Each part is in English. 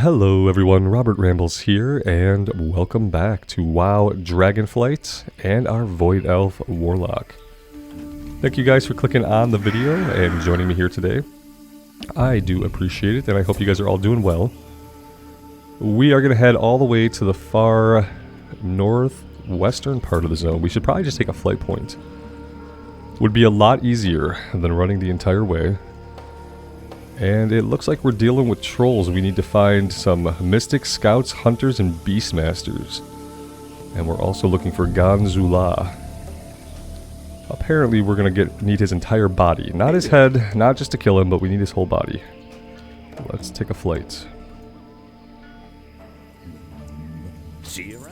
Hello everyone, Robert Rambles here, and welcome back to WoW Dragonflight and our Void Elf Warlock. Thank you guys for clicking on the video and joining me here today. I do appreciate it, and I hope you guys are all doing well. We are going to head all the way to the far northwestern part of the zone. We should probably just take a flight point. Would be a lot easier than running the entire way. And it looks like we're dealing with trolls. We need to find some mystic scouts, hunters, and beastmasters. And we're also looking for Zul'Gurub. Apparently we're gonna need his entire body. Not his head, not just to kill him, but we need his whole body. Let's take a flight. See you around.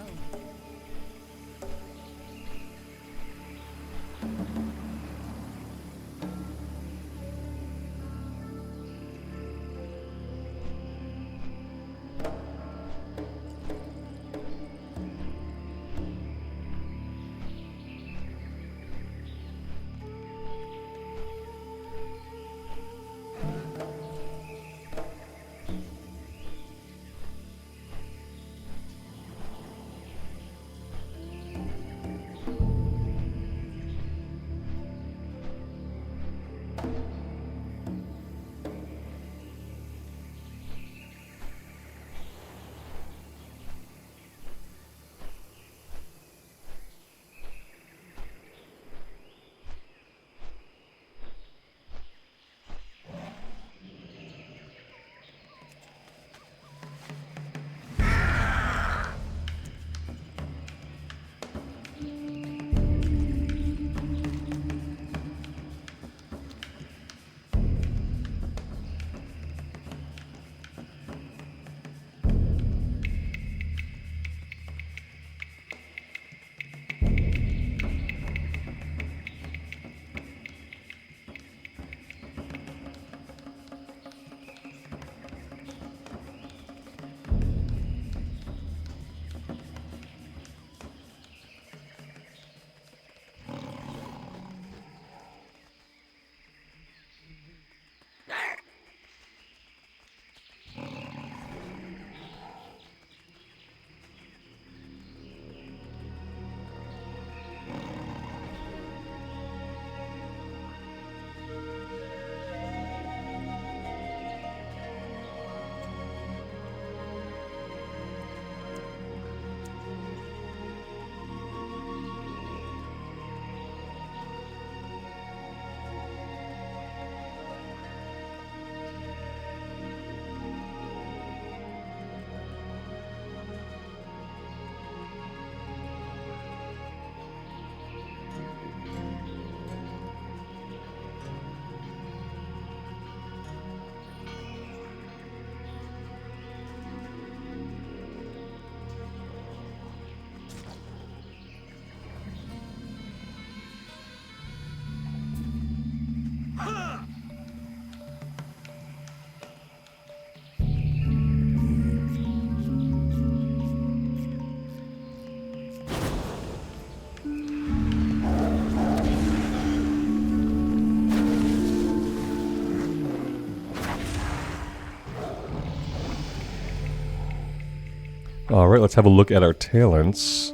Alright, let's have a look at our talents.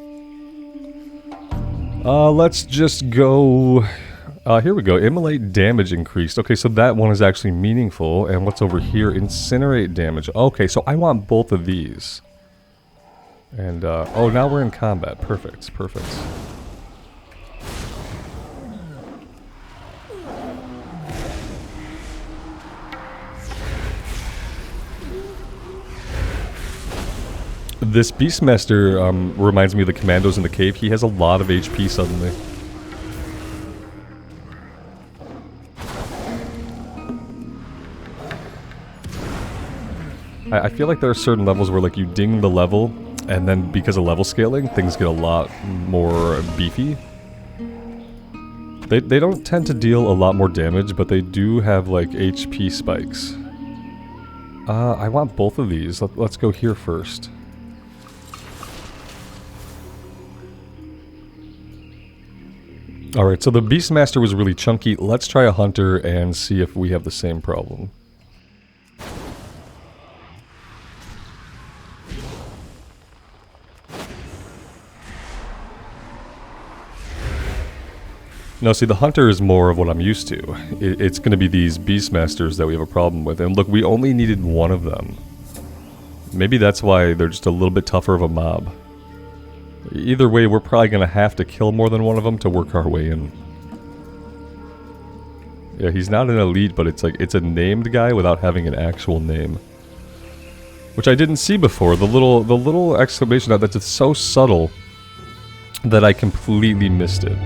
Let's just go... here we go. Immolate damage increased. Okay, so that one is actually meaningful. And what's over here? Incinerate damage. Okay, so I want both of these. And, oh, now we're in combat. Perfect, perfect. This Beastmaster reminds me of the commandos in the cave. He has a lot of HP suddenly. I feel like there are certain levels where like you ding the level, and then because of level scaling, things get a lot more beefy. They don't tend to deal a lot more damage, but they do have like HP spikes. I want both of these. Let's go here first. Alright, so the Beastmaster was really chunky. Let's try a Hunter and see if we have the same problem. No, see, the hunter is more of what I'm used to. It's going to be these beastmasters that we have a problem with. And look, we only needed one of them. Maybe that's why they're just a little bit tougher of a mob. Either way, we're probably going to have to kill more than one of them to work our way in. Yeah, he's not an elite, but it's like, it's a named guy without having an actual name. Which I didn't see before. The little exclamation that's just so subtle that I completely missed it.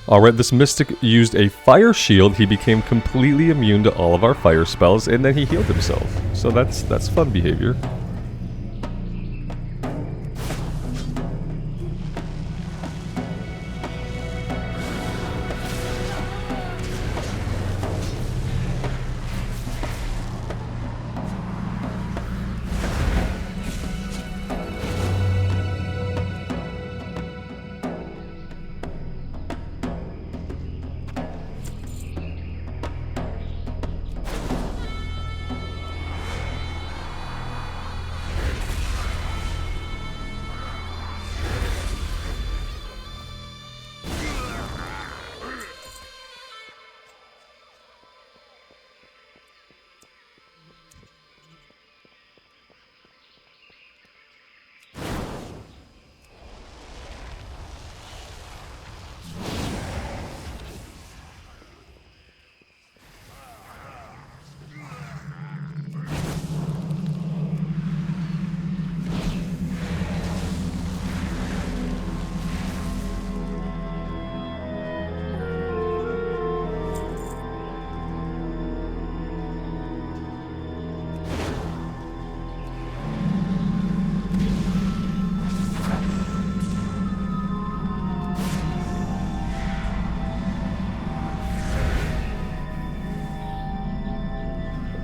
Alright, this mystic used a fire shield. He became completely immune to all of our fire spells, and then he healed himself. So that's fun behavior.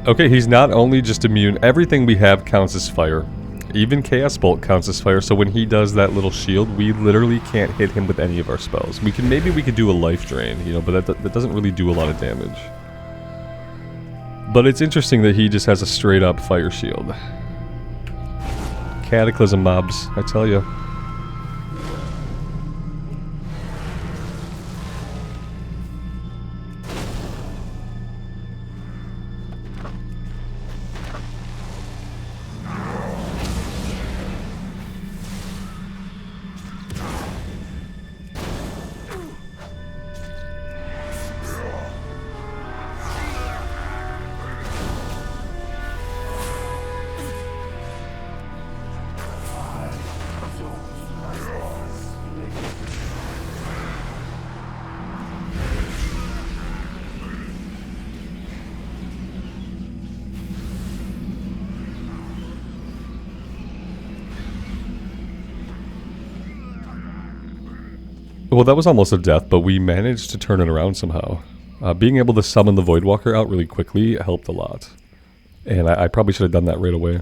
Okay, he's not only just immune, everything we have counts as fire. Even Chaos Bolt counts as fire, so when he does that little shield, we literally can't hit him with any of our spells. Maybe we could do a life drain, you know, but that doesn't really do a lot of damage. But it's interesting that he just has a straight up fire shield. Cataclysm mobs, I tell ya. Well, that was almost a death, but we managed to turn it around somehow. Being able to summon the Voidwalker out really quickly helped a lot. And I probably should have done that right away.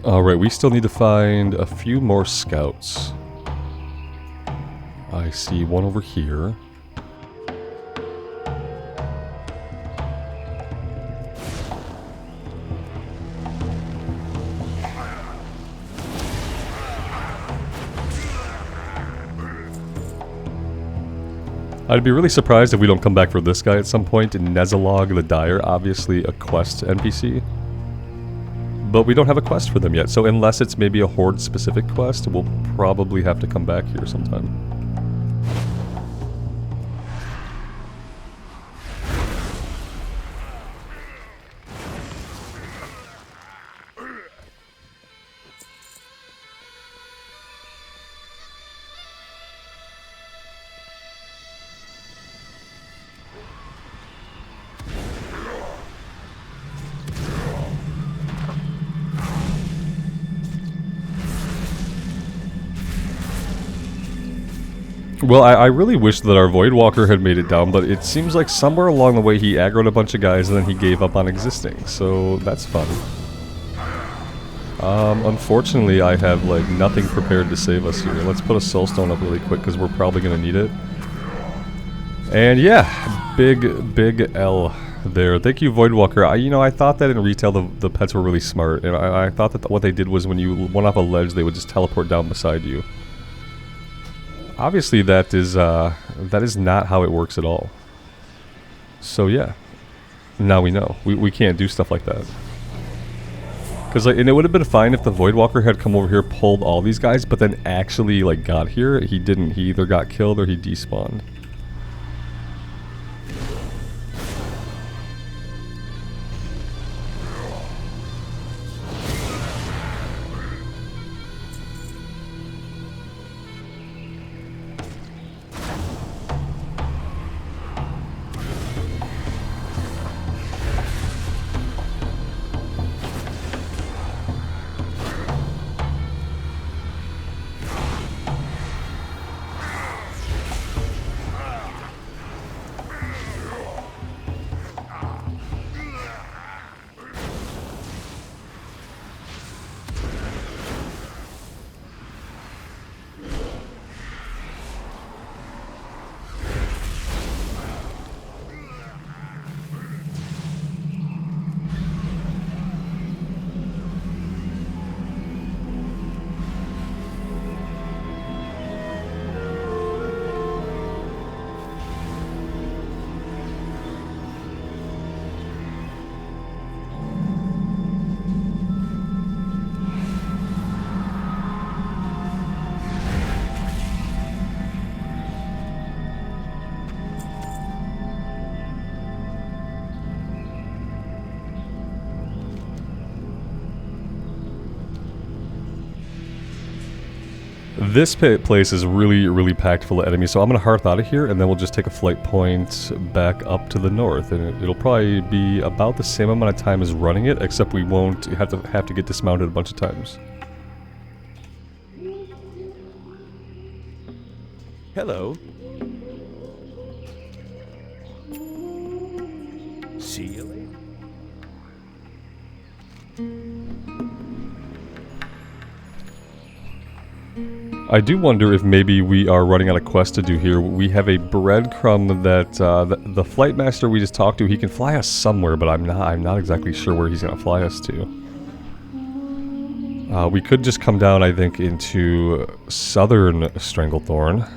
Alright, we still need to find a few more scouts. I see one over here. I'd be really surprised if we don't come back for this guy at some point. Nezalog the Dyer, obviously a quest NPC. But we don't have a quest for them yet, so unless it's maybe a Horde-specific quest, we'll probably have to come back here sometime. Well, I really wish that our Voidwalker had made it down, but it seems like somewhere along the way he aggroed a bunch of guys and then he gave up on existing, so that's fun. Unfortunately, I have, like, nothing prepared to save us here. Let's put a Soulstone up really quick, because we're probably going to need it. And yeah, big L there. Thank you, Voidwalker. I thought that in retail the pets were really smart, and I thought that what they did was when you went off a ledge, they would just teleport down beside you. Obviously, that is not how it works at all. So yeah, now we know. We can't do stuff like that. Because and it would have been fine if the Voidwalker had come over here, pulled all these guys, but then actually like got here. He didn't. He either got killed or he despawned. This place is really packed full of enemies, so I'm going to hearth out of here, and then we'll just take a flight point back up to the north, and it'll probably be about the same amount of time as running it, except we won't have to get dismounted a bunch of times. Hello. See you later. I do wonder if maybe we are running out of quests to do here. We have a breadcrumb that the flight master we just talked to, he can fly us somewhere, but I'm not exactly sure where he's going to fly us to. We could just come down, I think, into southern Stranglethorn.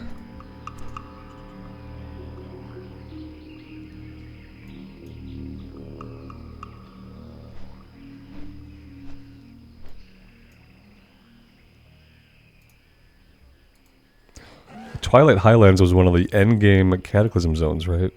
Twilight Highlands was one of the endgame Cataclysm zones, right?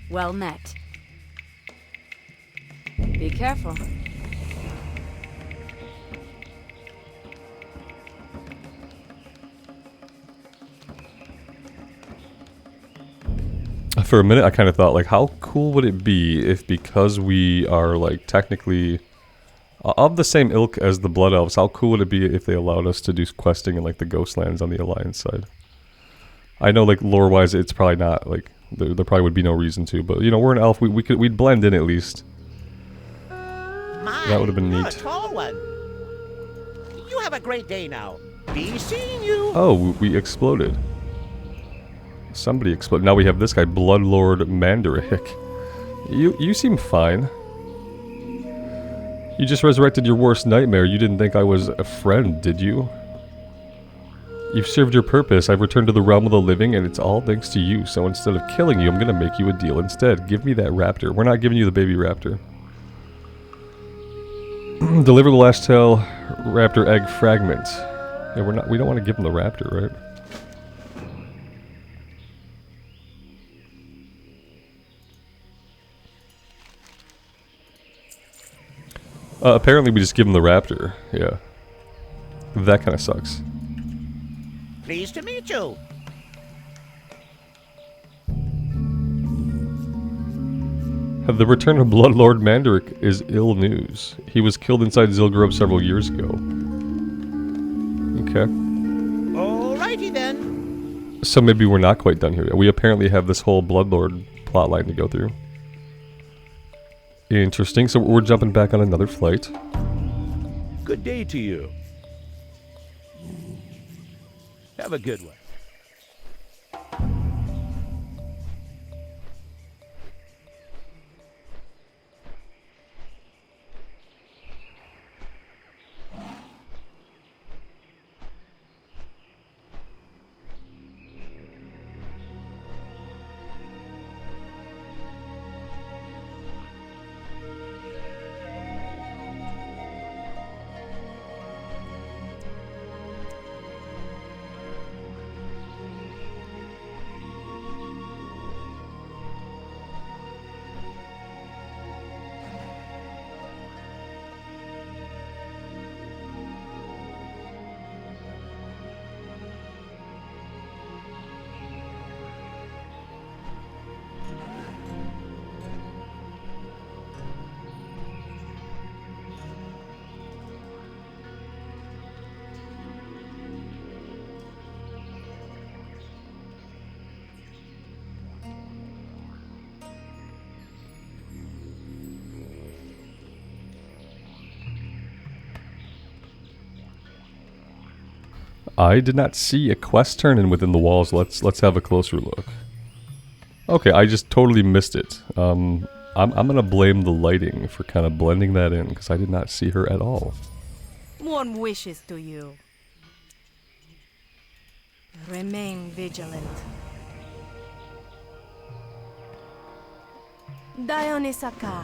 Well met. Be careful. For a minute, I kind of thought, like, how cool would it be if, because we are, like, technically of the same ilk as the Blood Elves, how cool would it be if they allowed us to do questing in, like, the Ghostlands on the Alliance side? I know, like, lore-wise, it's probably not, like, there probably would be no reason to, but, you know, we're an elf, we'd blend in at least. That would have been You're neat. a tall one. You have a great day now. Be seeing you. Oh, we exploded. Somebody exploded. Now we have this guy, Bloodlord Mandarik. You seem fine. You just resurrected your worst nightmare. You didn't think I was a friend, did you? You've served your purpose. I've returned to the realm of the living, and it's all thanks to you. So instead of killing you, I'm gonna make you a deal instead. Give me that raptor. We're not giving you the baby raptor. Deliver the last tail raptor egg fragment. Yeah, we don't want to give him the raptor, right? Apparently we just give him the raptor. Yeah. That kind of sucks. Pleased to meet you. The return of Bloodlord Mandarik is ill news. He was killed inside Zul'Gurub several years ago. Okay. Alrighty then. So maybe we're not quite done here yet. We apparently have this whole Bloodlord plotline to go through. Interesting. So we're jumping back on another flight. Good day to you. Have a good one. I did not see a quest turn-in within the walls. Let's have a closer look. Okay, I just totally missed it. I'm gonna blame the lighting for kind of blending that in, because I did not see her at all. Warm wishes to you. Remain vigilant. Dionisaka.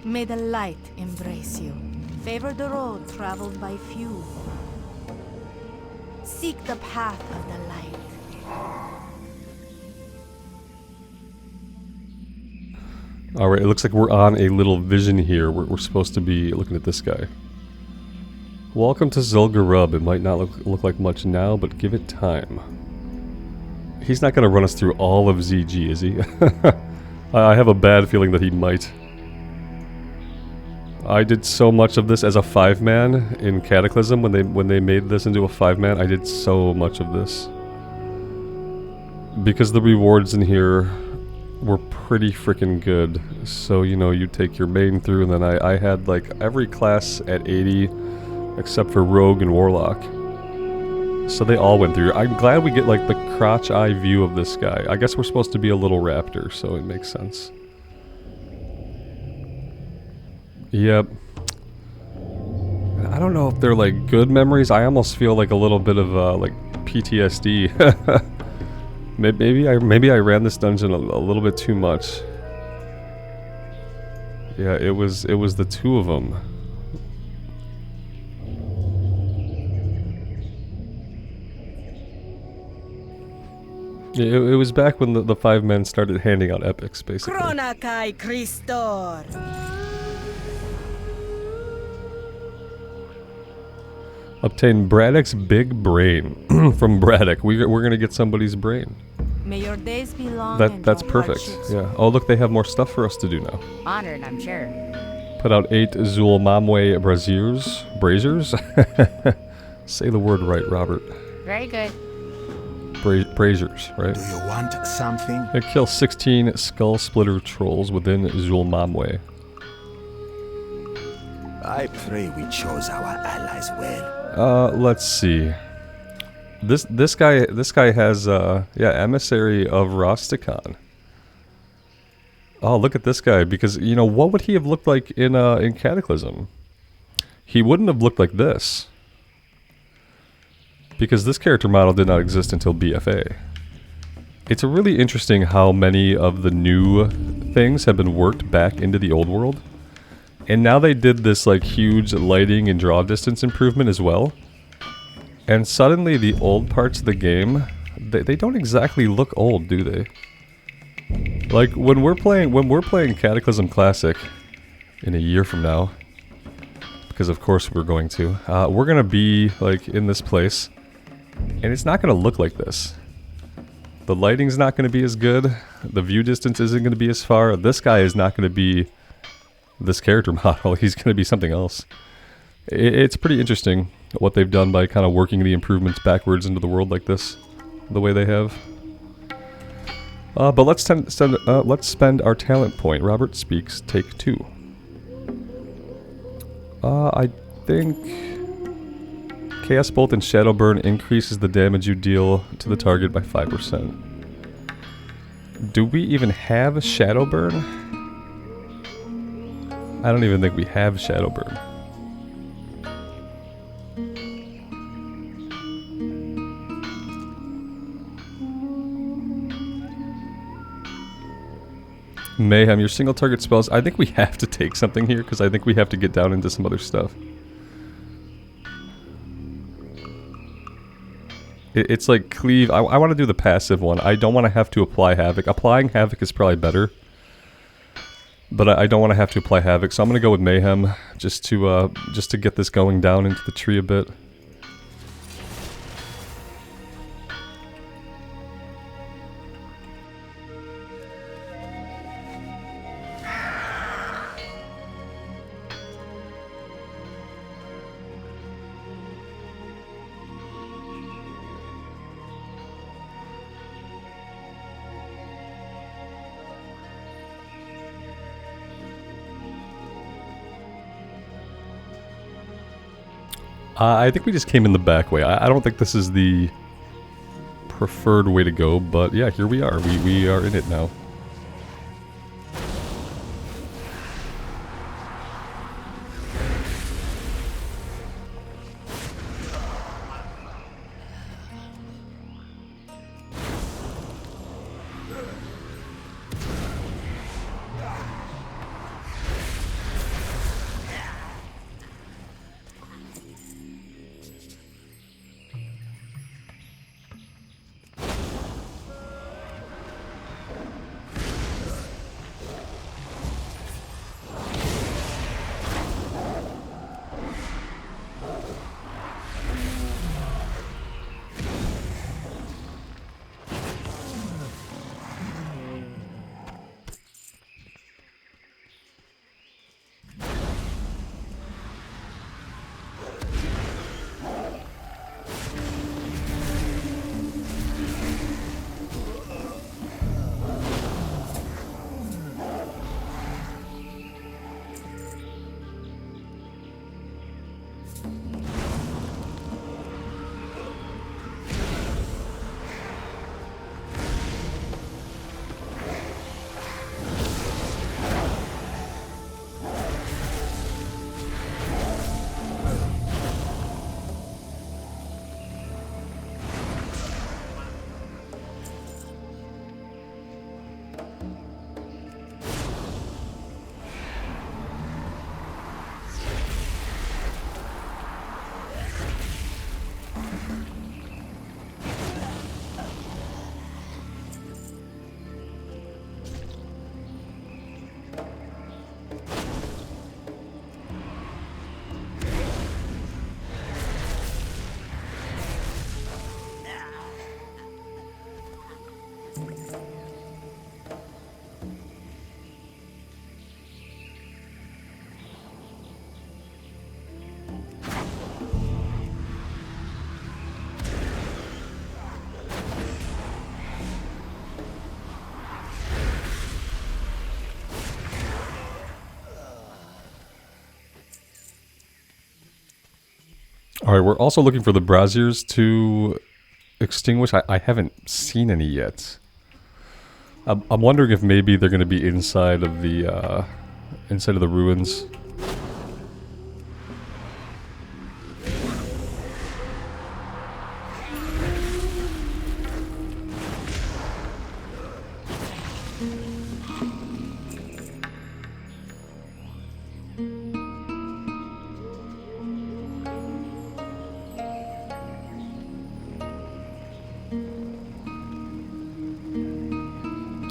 May the light embrace you. Favor the road traveled by few. Seek the path of the light. Alright, it looks like we're on a little vision here. We're supposed to be looking at this guy. Welcome to Zul'Gurub. It might not look like much now, but give it time. He's not going to run us through all of ZG, is he? I have a bad feeling that he might. I did so much of this as a 5-man in Cataclysm when they made this into a 5-man. I did so much of this. Because the rewards in here were pretty freaking good. So, you know, you take your main through, and then I had like every class at 80 except for Rogue and Warlock. So they all went through. I'm glad we get like the crotch eye view of this guy. I guess we're supposed to be a little raptor, so it makes sense. Yep. I don't know if they're like good memories. I almost feel like a little bit of like PTSD. maybe I ran this dungeon a little bit too much. Yeah, it was the two of them. Yeah, it was back when the 5 men started handing out epics, basically. Chronakai Christor. Obtain Braddock's big brain from Braddock. We're gonna get somebody's brain. May your days be long. That's perfect. Yeah. Oh, look, they have more stuff for us to do now. Honored, I'm sure. Put out 8 Zul'Mamwe braziers. Say the word right, Robert. Very good. Braziers, right? Do you want something? It kills 16 skull splitter trolls within Zul'Mamwe. I pray we chose our allies well. Let's see. This guy has emissary of Rosticon. Oh, look at this guy, because you know what would he have looked like in Cataclysm? He wouldn't have looked like this. Because this character model did not exist until BFA. It's really interesting how many of the new things have been worked back into the old world. And now they did this like huge lighting and draw distance improvement as well. And suddenly the old parts of the game, they don't exactly look old, do they? Like when we're playing Cataclysm Classic in a year from now, because of course we're going to, we're gonna be like in this place, and it's not gonna look like this. The lighting's not gonna be as good. The view distance isn't gonna be as far. This guy is not gonna be this character model. He's gonna be something else. It's pretty interesting what they've done by kind of working the improvements backwards into the world like this, the way they have. But let's spend our talent point. Robert speaks. Take 2. I think Chaos Bolt and Shadow Burn increases the damage you deal to the target by 5%. Do we even have Shadow Burn? I don't even think we have Shadow Burn. Mayhem, your single target spells. I think we have to take something here because I think we have to get down into some other stuff. It's like cleave. I want to do the passive one. I don't want to have to apply Havoc. Applying Havoc is probably better. But I don't want to have to apply Havoc, so I'm going to go with Mayhem just to get this going down into the tree a bit. I think we just came in the back way. I don't think this is the preferred way to go, but yeah, here we are. We are in it now. Alright, we're also looking for the braziers to extinguish. I haven't seen any yet. I'm wondering if maybe they're going to be inside of the ruins.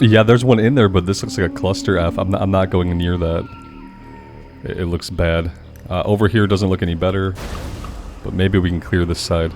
Yeah, there's one in there, but this looks like a cluster F. I'm not going near that. It looks bad. Over here doesn't look any better, but maybe we can clear this side.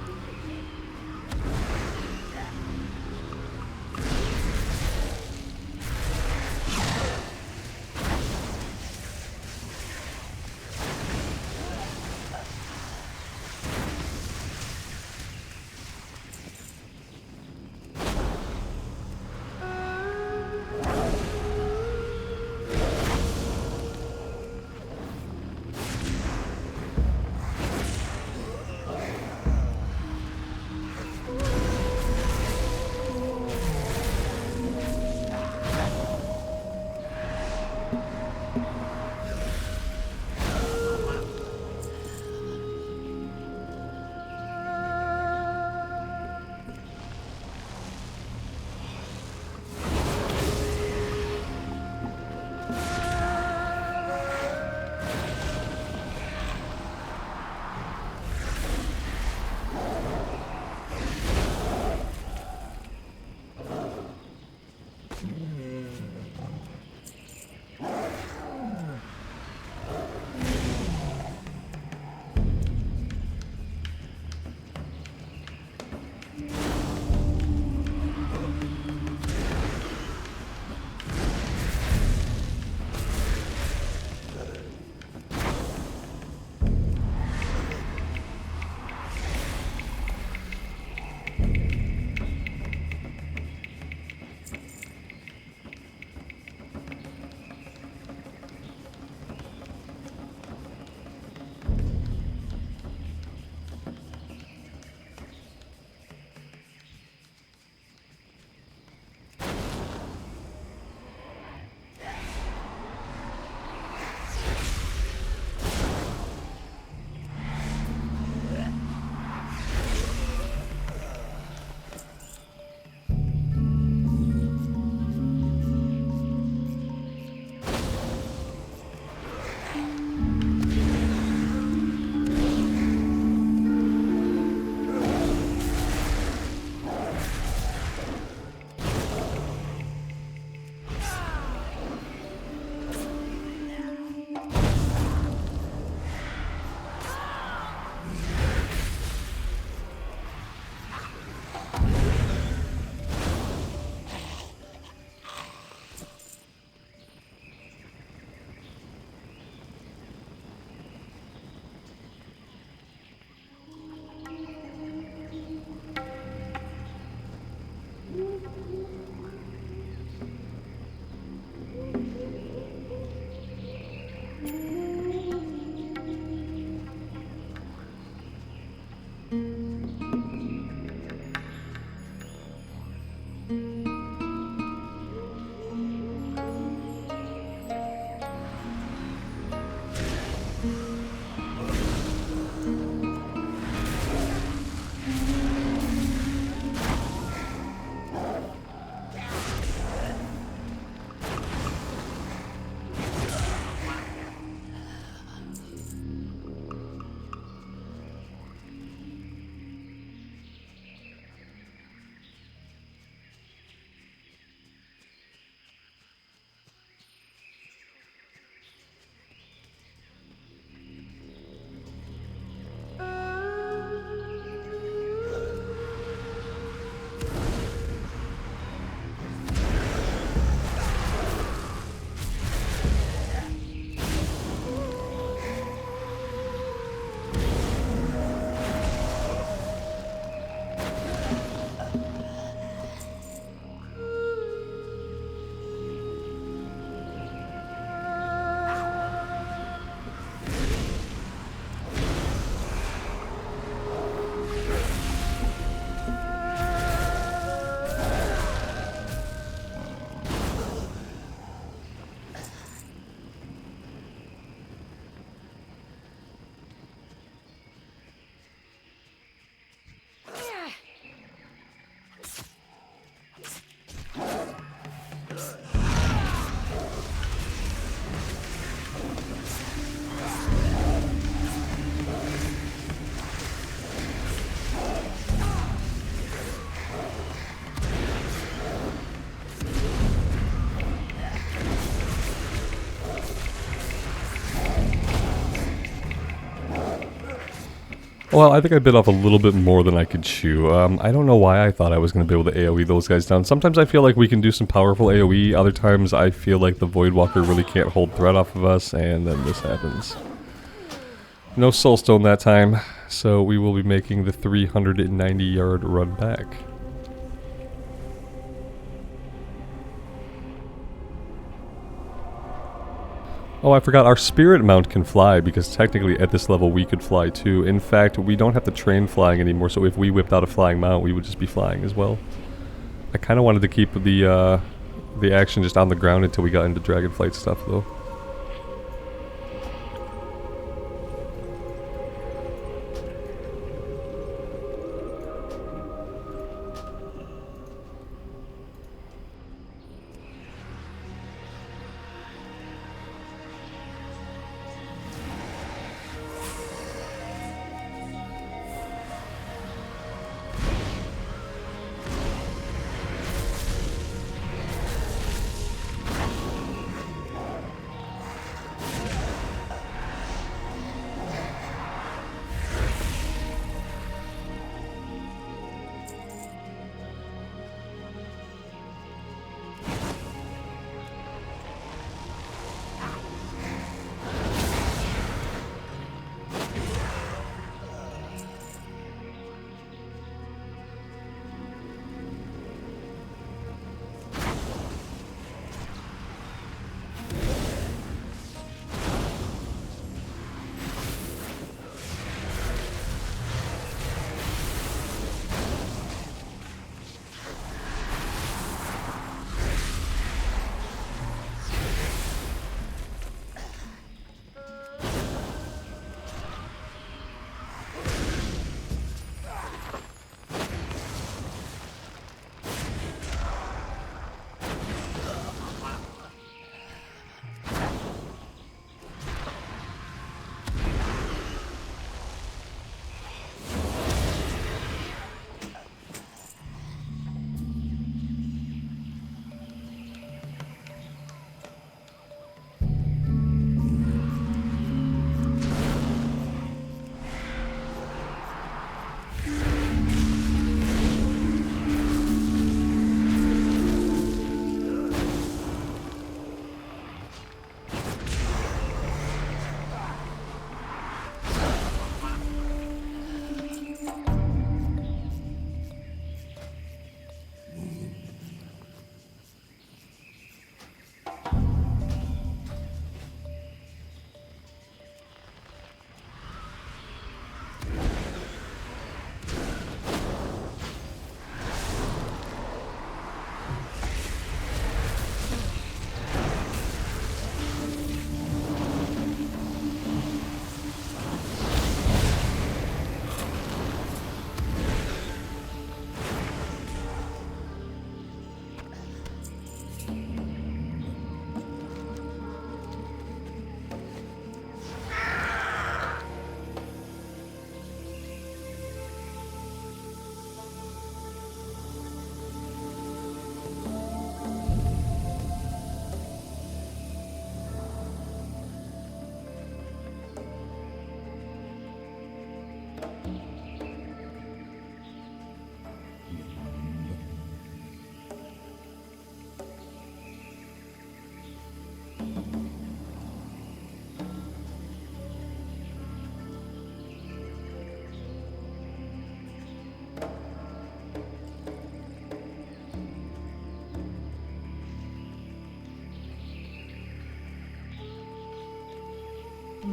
Well, I think I bit off a little bit more than I could chew. I don't know why I thought I was going to be able to AoE those guys down. Sometimes I feel like we can do some powerful AoE. Other times I feel like the Voidwalker really can't hold threat off of us, and then this happens. No Soulstone that time, so we will be making the 390-yard run back. Oh, I forgot, our spirit mount can fly, because technically at this level we could fly too. In fact, we don't have to train flying anymore, so if we whipped out a flying mount, we would just be flying as well. I kind of wanted to keep the action just on the ground until we got into Dragonflight stuff, though.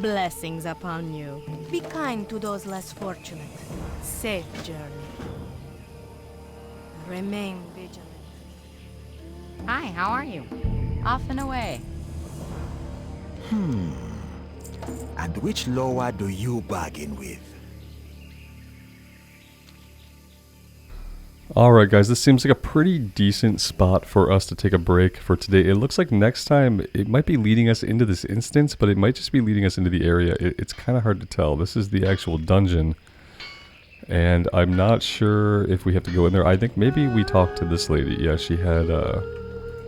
Blessings upon you. Be kind to those less fortunate. Safe journey. Remain vigilant. Hi, how are you? Off and away. And which lower do you bargain with? Alright guys, this seems like a pretty decent spot for us to take a break for today. It looks like next time it might be leading us into this instance, but it might just be leading us into the area. It's kind of hard to tell. This is the actual dungeon, and I'm not sure if we have to go in there. I think maybe we talked to this lady. Yeah, she had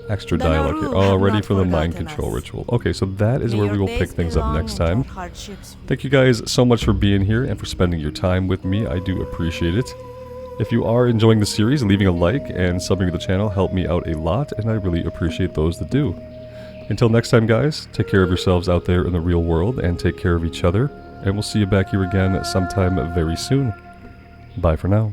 Extra The dialogue here. Naru Oh, have ready not for the mind forgotten control us. ritual. Okay, so that is May where your we will days pick be things up long next and time. your hardships be- Thank you guys so much for being here and for spending your time with me. I do appreciate it. If you are enjoying the series, leaving a like and subbing to the channel help me out a lot, and I really appreciate those that do. Until next time, guys, take care of yourselves out there in the real world and take care of each other, and we'll see you back here again sometime very soon. Bye for now.